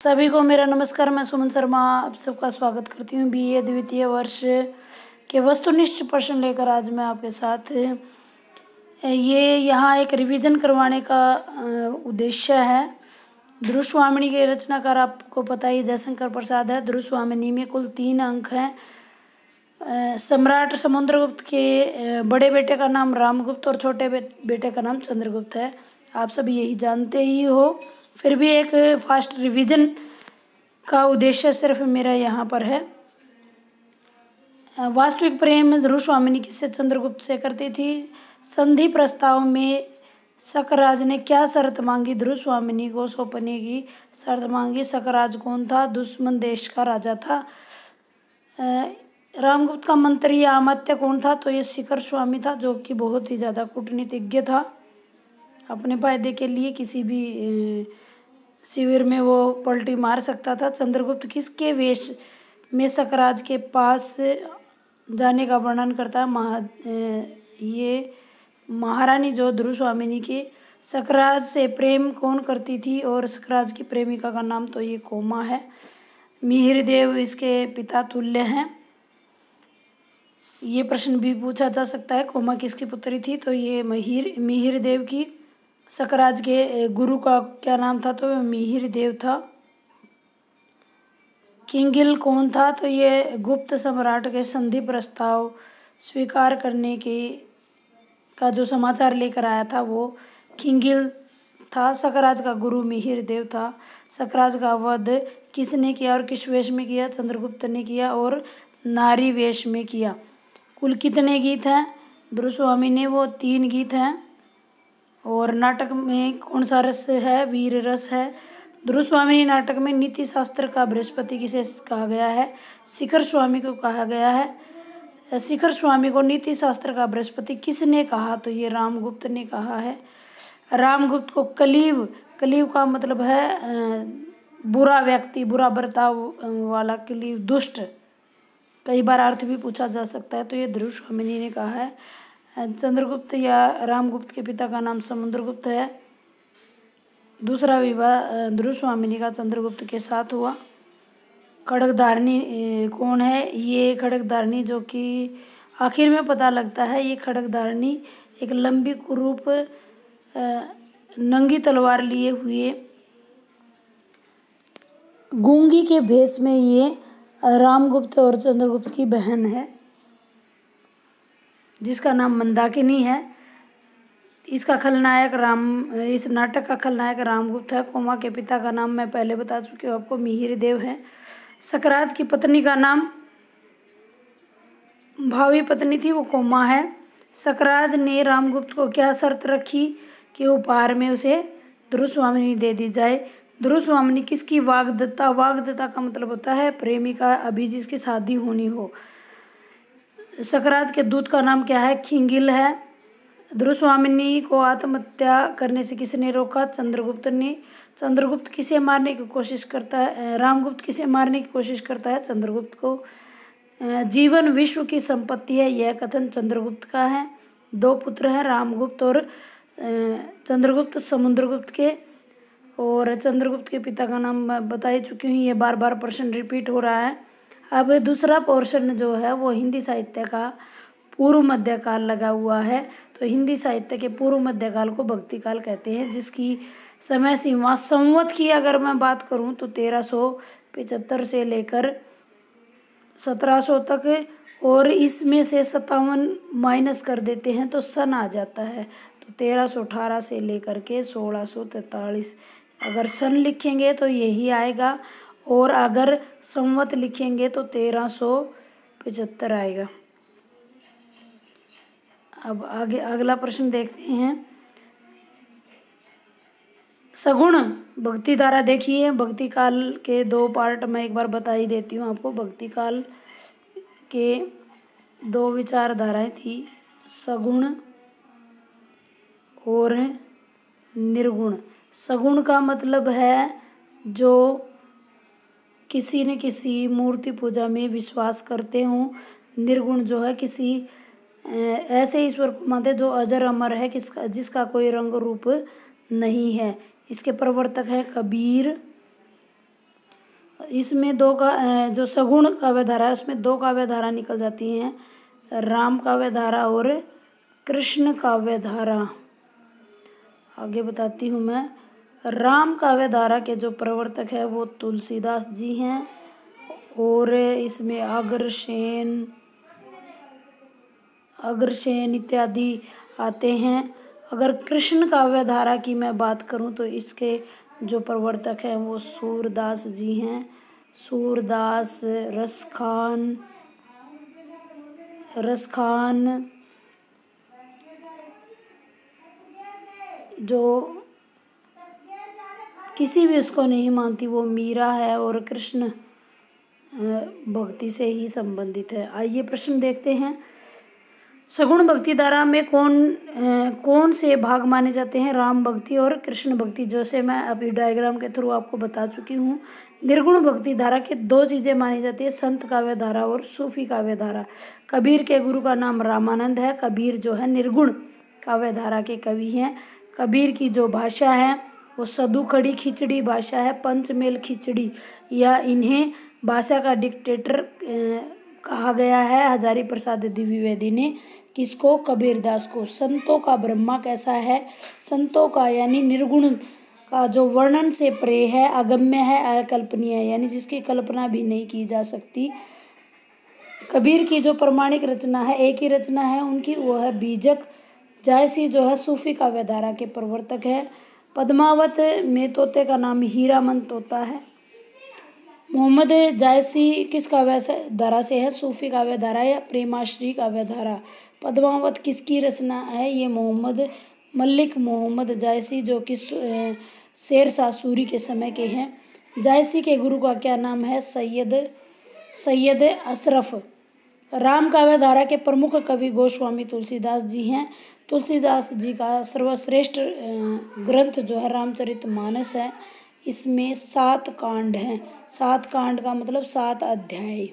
सभी को मेरा नमस्कार। मैं सुमन शर्मा आप सबका स्वागत करती हूँ बीए द्वितीय वर्ष के वस्तुनिष्ठ प्रश्न लेकर आज मैं आपके साथ ये यहाँ एक रिवीजन करवाने का उद्देश्य है। ध्रुवस्वामिनी के रचनाकार आपको पता ही जयशंकर प्रसाद है। ध्रुवस्वामिनी में कुल 3 अंक हैं। सम्राट समुद्रगुप्त के बड़े बेटे का नाम रामगुप्त और छोटे बेटे का नाम चंद्रगुप्त है। आप सब यही जानते ही हो, फिर भी एक फास्ट रिवीजन का उद्देश्य सिर्फ मेरा यहाँ पर है। वास्तविक प्रेम ध्रुवस्वामिनी किससे चंद्रगुप्त से करती थी। संधि प्रस्ताव में शकराज ने क्या शर्त मांगी। ध्रुवस्वामिनी को सौंपने की शर्त मांगी। शकराज कौन था? दुश्मन देश का राजा था। रामगुप्त का मंत्री या अमात्य कौन था? तो ये शिखर स्वामी था, जो कि बहुत ही ज़्यादा कूटनीतिज्ञ था। अपने फायदे के लिए किसी भी शिविर में वो पलटी मार सकता था। चंद्रगुप्त किसके वेश में शकराज के पास जाने का वर्णन करता है। ये महारानी जो ध्रुवस्वामिनी की शकराज से प्रेम कौन करती थी और शकराज की प्रेमिका का नाम तो ये कोमा है। मिहिर देव इसके पिता तुल्य हैं। ये प्रश्न भी पूछा जा सकता है, कोमा किसकी पुत्री थी? तो ये मिहिर देव की। शकराज के गुरु का क्या नाम था? तो मिहिर देव था। किंगिल कौन था? तो ये गुप्त सम्राट के संधि प्रस्ताव स्वीकार करने का जो समाचार लेकर आया था वो किंगिल था। शकराज का गुरु मिहिर देव था। शकराज का वध किसने किया और किस वेश में किया? चंद्रगुप्त ने किया और नारी वेश में किया। कुल कितने गीत हैं ध्रुवस्वामी ने? वो 3 गीत हैं। और नाटक में कौन सा रस है? वीर रस है। ध्रुवस्वामिनी नाटक में नीति शास्त्र का बृहस्पति किसे कहा गया है? शिखर स्वामी को कहा गया है। शिखर स्वामी को नीति शास्त्र का बृहस्पति किसने कहा? तो ये रामगुप्त ने कहा है। रामगुप्त को कलीव का मतलब है बुरा व्यक्ति, बुरा बर्ताव वाला। कलीव दुष्ट, कई बार अर्थ भी पूछा जा सकता है। तो ये ध्रुवस्वामिनी ने कहा है। चंद्रगुप्त या रामगुप्त के पिता का नाम समुद्रगुप्त है। दूसरा विवाह ध्रुवस्वामिनी का चंद्रगुप्त के साथ हुआ। खड्गधारणी कौन है? ये खड्गधारणी जो कि आखिर में पता लगता है, ये खड्गधारणी एक लंबी कुरूप नंगी तलवार लिए हुए गूंगी के भेष में ये रामगुप्त और चंद्रगुप्त की बहन है, जिसका नाम मंदाकिनी है। इसका खलनायक इस नाटक का खलनायक रामगुप्त है। कोमा के पिता का नाम मैं पहले बता चुकी हूँ आपको, मिहिर देव है। शकराज की पत्नी का नाम, भावी पत्नी थी, वो कोमा है। शकराज ने रामगुप्त को क्या शर्त रखी कि उपहार में उसे ध्रुवस्वामिनी दे दी जाए। ध्रुवस्वामिनी किसकी वाग्दत्ता? वाग्दत्ता का मतलब होता है प्रेमिका, अभी जिसकी शादी होनी हो। शकराज के दूत का नाम क्या है? खिंगिल है। ध्रुवस्वामिनी को आत्महत्या करने से किसने रोका? चंद्रगुप्त ने। चंद्रगुप्त किसे मारने की कोशिश करता है? रामगुप्त किसे मारने की कोशिश करता है? चंद्रगुप्त को। जीवन विश्व की संपत्ति है, यह कथन चंद्रगुप्त का है। 2 पुत्र हैं, रामगुप्त और चंद्रगुप्त समुद्रगुप्त के। और चंद्रगुप्त के पिता का नाम मैं बता ही चुकी हूँ, ये बार बार प्रश्न रिपीट हो रहा है। अब दूसरा पोर्शन जो है वो हिंदी साहित्य का पूर्व मध्यकाल लगा हुआ है। तो हिंदी साहित्य के पूर्व मध्यकाल को भक्तिकाल कहते हैं, जिसकी समय सीमा संवत की अगर मैं बात करूं तो 1375 से लेकर 1700 तक, और इसमें से 57 माइनस कर देते हैं तो सन आ जाता है। तो 1318 से लेकर के 1643 अगर सन लिखेंगे तो यही आएगा, और अगर संवत लिखेंगे तो 1375 आएगा। अब आगे अगला प्रश्न देखते हैं। सगुण भक्ति धारा देखिए। भक्ति काल के 2 पार्ट मैं एक बार बता ही देती हूँ आपको। भक्ति काल के 2 विचारधाराएं थी, सगुण और निर्गुण। सगुण का मतलब है जो किसी न किसी मूर्ति पूजा में विश्वास करते हों। निर्गुण जो है किसी ऐसे ईश्वर को मानते जो अजर अमर है, जिसका कोई रंग रूप नहीं है। इसके प्रवर्तक हैं कबीर, इसमें दो का जो सगुण काव्य धारा है उसमें दो काव्य धारा निकल जाती हैं, राम काव्य धारा और कृष्ण काव्य धारा। आगे बताती हूँ मैं। राम काव्य धारा के जो प्रवर्तक है वो तुलसीदास जी हैं और इसमें अग्रसेन इत्यादि आते हैं। अगर कृष्ण काव्य धारा की मैं बात करूं तो इसके जो प्रवर्तक हैं वो सूरदास जी हैं। सूरदास, रसखान जो किसी भी उसको नहीं मानती वो मीरा है और कृष्ण भक्ति से ही संबंधित है। आइए प्रश्न देखते हैं। सगुण भक्ति धारा में कौन से भाग माने जाते हैं? राम भक्ति और कृष्ण भक्ति, जैसे मैं अभी डायग्राम के थ्रू आपको बता चुकी हूँ। निर्गुण भक्ति धारा के दो चीज़ें मानी जाती है, संत काव्य धारा और सूफी काव्य धारा। कबीर के गुरु का नाम रामानंद है। कबीर जो है निर्गुण काव्य धारा के कवि हैं। कबीर की जो भाषा है वो सदु खड़ी खिचड़ी भाषा है, पंचमेल खिचड़ी, या इन्हें भाषा का डिक्टेटर कहा गया है हजारी प्रसाद द्विवेदी ने। किसको? कबीरदास को। संतों का ब्रह्मा कैसा है? संतों का यानी निर्गुण का जो वर्णन से परे है, अगम्य है, अकल्पनीय है, यानी जिसकी कल्पना भी नहीं की जा सकती। कबीर की जो प्रमाणिक रचना है, एक ही रचना है उनकी, वो है बीजक। जायसी जो है सूफी काव्य धारा के प्रवर्तक है। पद्मावत में तोते का नाम हीरामन तोता है। मोहम्मद जायसी किस काव्य धारा से है? सूफी काव्य धारा या प्रेमाश्री काव्य धारा। पद्मावत किसकी रचना है? ये मलिक मोहम्मद जायसी जो कि शेरशाह सूरी के समय के हैं। जायसी के गुरु का क्या नाम है? सैयद अशरफ। राम काव्य धारा के प्रमुख कवि गोस्वामी तुलसीदास जी हैं। तुलसीदास जी का सर्वश्रेष्ठ ग्रंथ जो है रामचरितमानस है। इसमें 7 कांड हैं। 7 कांड का मतलब 7 अध्याय,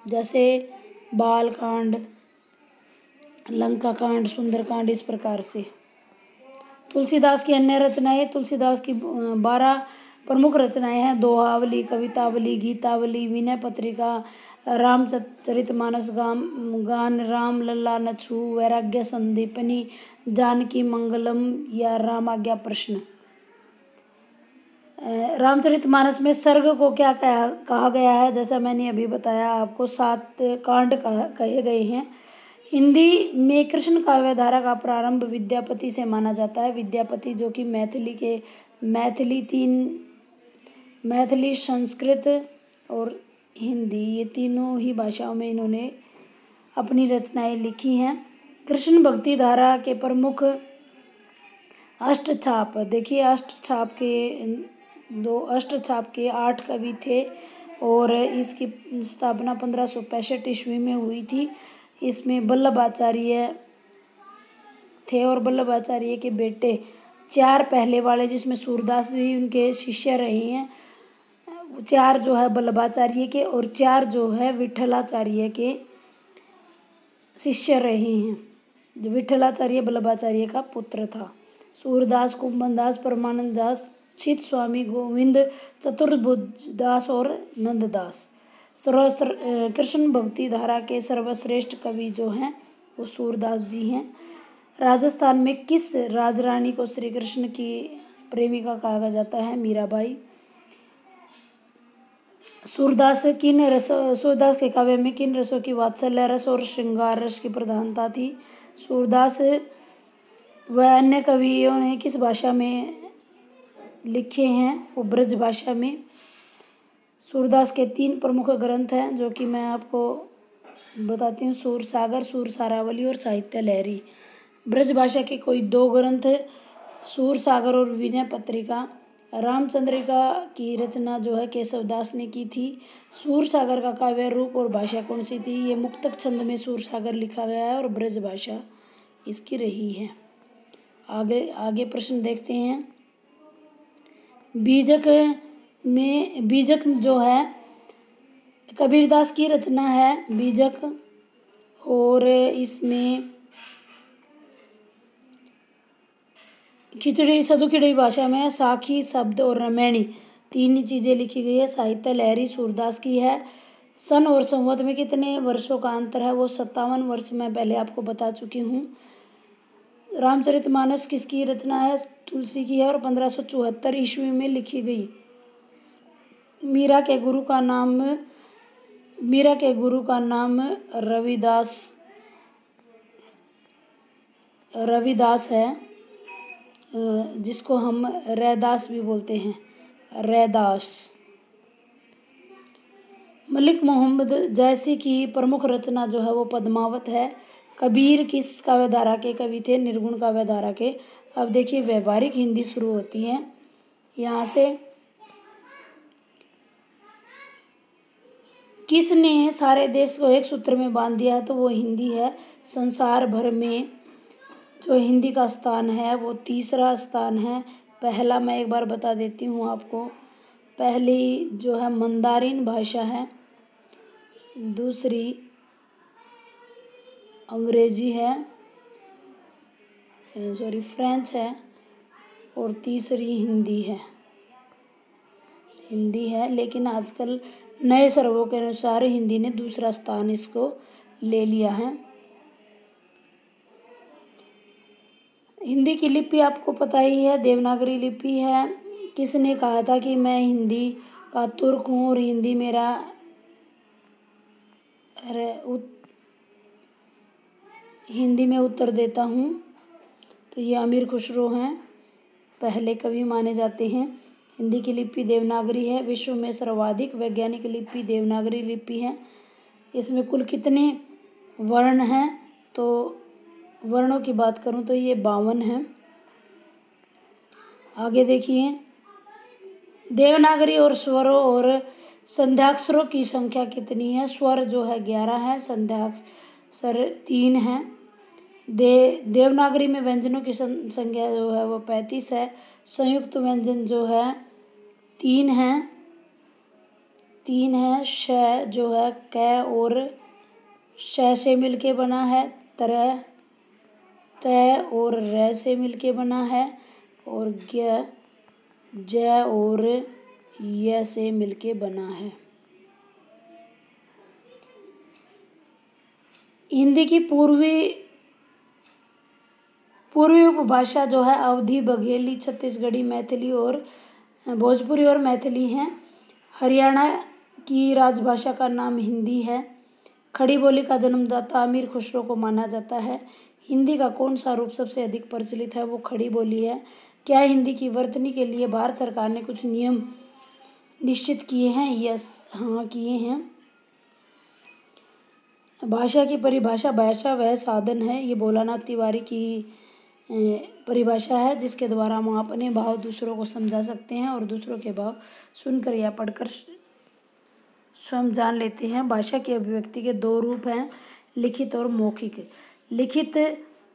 जैसे बाल कांड, लंका कांड, सुंदर कांड, इस प्रकार से। तुलसीदास की अन्य रचनाएं, तुलसीदास की 12 प्रमुख रचनाएं हैं। दोहावली, कवितावली, गीतावली, विनय पत्रिका, रामचरितमानस, गान राम लल्ला नछू, वैराग्य संदीपनी, जानकी मंगलम या राम आज्ञा प्रश्न। रामचरितमानस में सर्ग को क्या कहा गया है? जैसा मैंने अभी बताया आपको, 7 कांड कहे गए हैं। हिंदी में कृष्ण काव्य धारा का प्रारंभ विद्यापति से माना जाता है। विद्यापति जो कि मैथिली, संस्कृत और हिंदी, ये तीनों ही भाषाओं में इन्होंने अपनी रचनाएं लिखी हैं। कृष्ण भक्ति धारा के प्रमुख अष्टछाप, देखिए अष्टछाप के 8 कवि थे और इसकी स्थापना 1565 ईस्वी में हुई थी। इसमें वल्लभाचार्य थे और वल्लभाचार्य के बेटे 4 पहले वाले, जिसमें सूरदास भी उनके शिष्य रहे हैं। 4 जो है वल्लभाचार्य के और 4 जो है विठलाचार्य के शिष्य रहे हैं। विठलाचार्य वल्लभाचार्य का पुत्र था। सूरदास, कुंभनदास, परमानंद दास, चित स्वामी, गोविंद, चतुर्भुज दास और नंददास। कृष्ण भक्ति धारा के सर्वश्रेष्ठ कवि जो हैं वो सूरदास जी हैं। राजस्थान में किस राजरानी को श्री कृष्ण की प्रेमिका कहा जाता है? मीराबाई। सूरदास के काव्य में किन रसों की वात्सल्य रस और श्रृंगार रस की प्रधानता थी? सूरदास व अन्य कवियों ने किस भाषा में लिखे हैं? वो ब्रज भाषा में। सूरदास के 3 प्रमुख ग्रंथ हैं जो कि मैं आपको बताती हूँ, सूरसागर, सूरसारावली और साहित्य लहरी। ब्रज भाषा के कोई 2 ग्रंथ, सूरसागर और विनय पत्रिका। रामचंद्रिका की रचना जो है केशवदास ने की थी। सूरसागर का काव्य रूप और भाषा कौन सी थी? ये मुक्तक छंद में सूरसागर लिखा गया है और ब्रज भाषा इसकी रही है। आगे प्रश्न देखते हैं। बीजक जो है कबीरदास की रचना है बीजक, और इसमें खिचड़ी सदु खिचड़ी भाषा में साखी शब्द और रमैनी तीन ही चीज़ें लिखी गई है। साहित्य लहरी सूरदास की है। सन और संवत में कितने वर्षों का अंतर है, वो 57 वर्ष मैं पहले आपको बता चुकी हूँ। रामचरितमानस किसकी रचना है, तुलसी की है और 1574 ईस्वी में लिखी गई। मीरा के गुरु का नाम रविदास है, जिसको हम रैदास भी बोलते हैं, रैदास। मलिक मोहम्मद जैसी की प्रमुख रचना जो है वो पद्मावत है। कबीर किस काव्यधारा के कवि थे, निर्गुण काव्यधारा के। अब देखिए व्यवहारिक हिंदी शुरू होती है यहाँ से। किसने सारे देश को एक सूत्र में बांध दिया है, तो वो हिंदी है। संसार भर में जो हिंदी का स्थान है वो तीसरा स्थान है। पहला मैं एक बार बता देती हूँ आपको। पहली जो है मंदारिन भाषा है, दूसरी अंग्रेजी है, फ्रेंच है, और तीसरी हिंदी है। लेकिन आजकल नए सर्वों के अनुसार हिंदी ने दूसरा स्थान इसको ले लिया है। हिंदी की लिपि आपको पता ही है, देवनागरी लिपि है। किसने कहा था कि मैं हिंदी का तुर्क हूँ और हिंदी मेरा हिंदी में उत्तर देता हूँ, तो ये अमीर खुसरो हैं, पहले कवि माने जाते हैं। हिंदी की लिपि देवनागरी है। विश्व में सर्वाधिक वैज्ञानिक लिपि देवनागरी लिपि है। इसमें कुल कितने वर्ण हैं, तो वर्णों की बात करूं तो ये 52 हैं। आगे देखिए, देवनागरी और स्वरों और संध्याक्षरों की संख्या कितनी है। स्वर जो है 11 है, संध्याक्षर 3 है। देवनागरी में व्यंजनों की संख्या जो है वो 35 है। संयुक्त व्यंजन जो है 3 है। श जो है क और श से मिलके बना है। त और र से मिलके बना है। और ज और य से मिलके बना है। हिंदी की पूर्वी उपभाषा जो है अवधी, बघेली, छत्तीसगढ़ी, मैथिली और भोजपुरी और मैथिली हैं। हरियाणा की राजभाषा का नाम हिंदी है। खड़ी बोली का जन्मदाता अमीर खुसरो को माना जाता है। हिंदी का कौन सा रूप सबसे अधिक प्रचलित है, वो खड़ी बोली है। क्या हिंदी की वर्तनी के लिए भारत सरकार ने कुछ नियम निश्चित किए हैं? यस, हाँ किए हैं। भाषा की परिभाषा, भाषा वह साधन है, ये भोलानाथ तिवारी की परिभाषा है जिसके द्वारा हम अपने भाव दूसरों को समझा सकते हैं और दूसरों के भाव सुनकर या पढ़कर स्वयं जान लेते हैं। भाषा की अभिव्यक्ति के 2 रूप हैं, लिखित और मौखिक। लिखित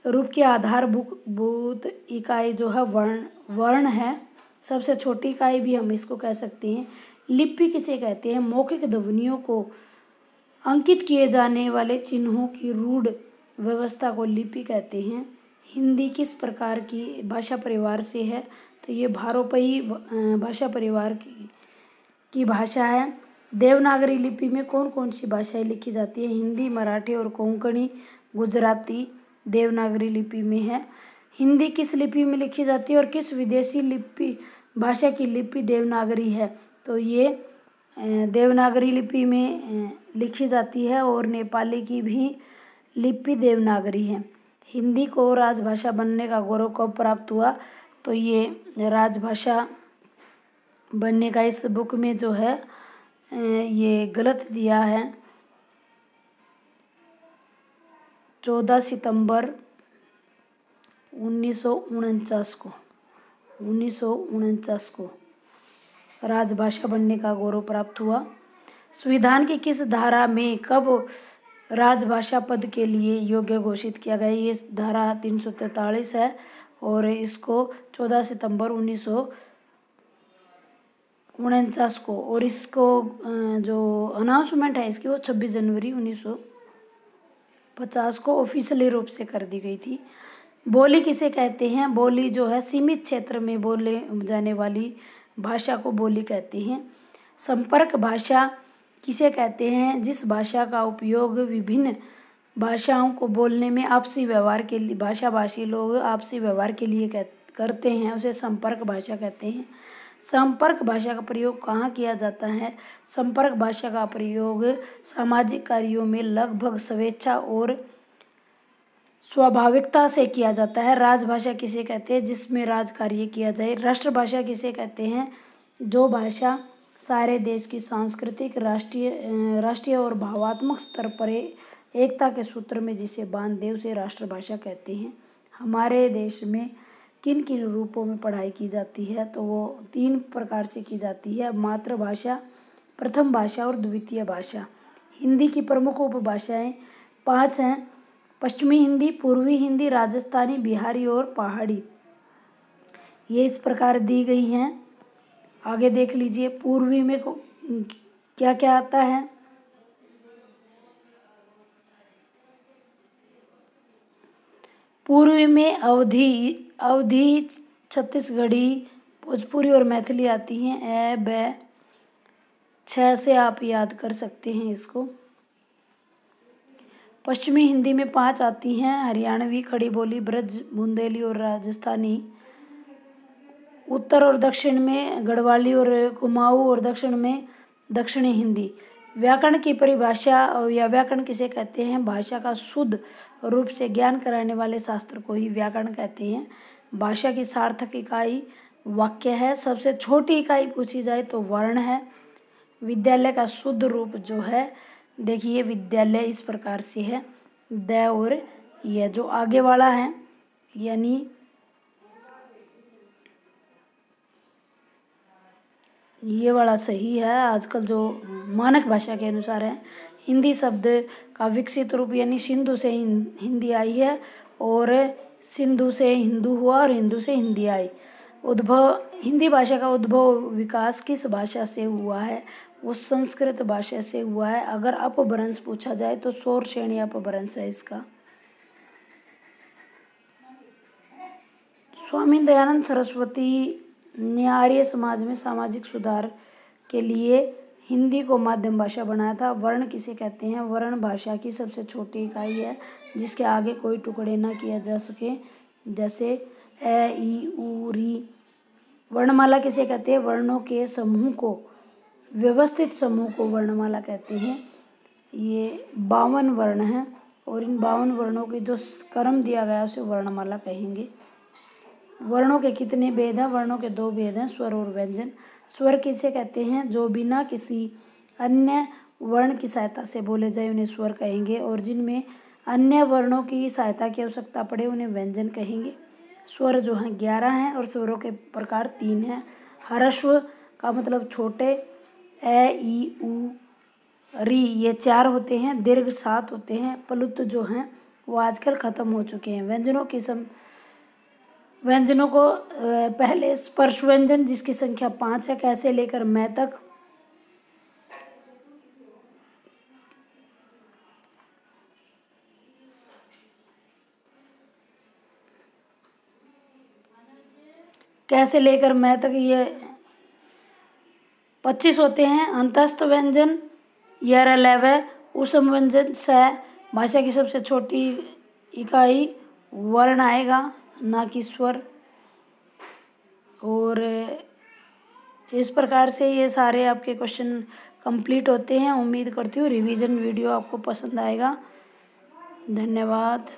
रूप की आधारभूत इकाई जो है वर्ण है। सबसे छोटी इकाई भी हम इसको कह सकते हैं। लिपि किसे कहते हैं? मौखिक ध्वनियों को अंकित किए जाने वाले चिन्हों की रूढ़ व्यवस्था को लिपि कहते हैं। हिंदी किस प्रकार की भाषा परिवार से है? तो ये भारोपई भाषा परिवार की भाषा है। देवनागरी लिपि में कौन कौन सी भाषाएं लिखी जाती है? हिंदी, मराठी और कोंकणी, गुजराती देवनागरी लिपि में है। हिंदी किस लिपि में लिखी जाती है और किस विदेशी भाषा की लिपि देवनागरी है? तो ये देवनागरी लिपि में लिखी जाती है और नेपाली की भी लिपि देवनागरी है। हिंदी को राजभाषा बनने का गौरव कब प्राप्त हुआ? तो ये राजभाषा बनने का इस बुक में जो है ये गलत दिया है। 14 सितंबर 1949 को राजभाषा बनने का गौरव प्राप्त हुआ। संविधान की किस धारा में कब राजभाषा पद के लिए योग्य घोषित किया गया? ये धारा 343 है और इसको 14 सितंबर 1949 को, और इसको जो अनाउंसमेंट है इसकी वो 26 जनवरी 1950 को ऑफिशियली रूप से कर दी गई थी। बोली किसे कहते हैं? बोली जो है सीमित क्षेत्र में बोले जाने वाली भाषा को बोली कहते हैं। संपर्क भाषा किसे कहते हैं? जिस भाषा का उपयोग विभिन्न भाषाओं को बोलने में आपसी व्यवहार के लिए भाषाभाषी लोग आपसी व्यवहार के लिए करते हैं, उसे संपर्क भाषा कहते हैं। संपर्क भाषा का प्रयोग कहाँ किया जाता है? संपर्क भाषा का प्रयोग सामाजिक कार्यों में लगभग स्वेच्छा और स्वाभाविकता से किया जाता है। राजभाषा किसे कहते हैं? जिसमें राज कार्य किया जाए। राष्ट्रभाषा किसे कहते हैं? जो भाषा सारे देश की सांस्कृतिक, राष्ट्रीय और भावात्मक स्तर पर एकता के सूत्र में जिसे बांध दे उसे राष्ट्रभाषा कहते हैं। हमारे देश में किन किन रूपों में पढ़ाई की जाती है? तो वो 3 प्रकार से की जाती है, मातृभाषा, प्रथम भाषा और द्वितीय भाषा। हिंदी की प्रमुख उपभाषाएं 5 हैं। पश्चिमी हिंदी, पूर्वी हिंदी, राजस्थानी, बिहारी और पहाड़ी। ये इस प्रकार दी गई हैं। आगे देख लीजिए पूर्वी में क्या क्या आता है। पूर्वी में अवधी, छत्तीसगढ़ी, भोजपुरी और मैथिली आती हैं। 6 से आप याद कर सकते हैं इसको। पश्चिमी हिंदी में 5 आती हैं, हरियाणवी, खड़ी बोली, ब्रज, बुंदेली और राजस्थानी। उत्तर और दक्षिण में गढ़वाली और कुमाऊँ और दक्षिण में दक्षिणी हिंदी। व्याकरण की परिभाषा या व्याकरण किसे कहते हैं? भाषा का शुद्ध रूप से ज्ञान कराने वाले शास्त्र को ही व्याकरण कहते हैं। भाषा की सार्थक इकाई वाक्य है। सबसे छोटी इकाई पूछी जाए तो वर्ण है। विद्यालय का शुद्ध रूप जो है, देखिए विद्यालय इस प्रकार से है, द और यह जो आगे वाला है, यानी ये वाला सही है। आजकल जो मानक भाषा के अनुसार है। हिंदी शब्द का विकसित रूप यानी सिंधु से हिंदी आई है और सिंधु से हिंदू हुआ और हिंदू से हिंदी आई। उद्भव, हिंदी भाषा का उद्भव विकास किस भाषा से हुआ है? वो संस्कृत भाषा से हुआ है। अगर अपभ्रंश पूछा जाए तो सौर श्रेणी अपभ्रंश है इसका। स्वामी दयानंद सरस्वती ने आर्य समाज में सामाजिक सुधार के लिए हिंदी को माध्यम भाषा बनाया था। वर्ण किसे कहते हैं? वर्ण भाषा की सबसे छोटी इकाई है जिसके आगे कोई टुकड़े ना किया जा सके, जैसे ए, ई, उ, री। वर्णमाला किसे कहते हैं? वर्णों के समूह को, व्यवस्थित समूह को वर्णमाला कहते हैं। ये 52 वर्ण हैं और इन 52 वर्णों के जो क्रम दिया गया उसे वर्णमाला कहेंगे। वर्णों के कितने भेद हैं? वर्णों के 2 भेद हैं, स्वर और व्यंजन। स्वर किसे कहते हैं? जो बिना किसी अन्य वर्ण की सहायता से बोले जाए उन्हें स्वर कहेंगे, और जिनमें अन्य वर्णों की सहायता की आवश्यकता पड़े उन्हें व्यंजन कहेंगे। स्वर जो हैं 11 हैं और स्वरों के प्रकार 3 हैं। ह्रस्व का मतलब छोटे, ए, ई, उ, री ये 4 होते हैं। दीर्घ 7 होते हैं। प्लुत जो हैं वो आजकल खत्म हो चुके हैं। व्यंजनों को पहले स्पर्श व्यंजन जिसकी संख्या 5 है, कैसे लेकर मैं तक। कैसे लेकर मैं तक ये 25 होते हैं। अंतस्थ व्यंजन 11 उसम व्यंजन 6। भाषा की सबसे छोटी इकाई वर्ण आएगा ना कि स्वर। और इस प्रकार से ये सारे आपके क्वेश्चन कंप्लीट होते हैं। उम्मीद करती हूँ रिवीजन वीडियो आपको पसंद आएगा। धन्यवाद।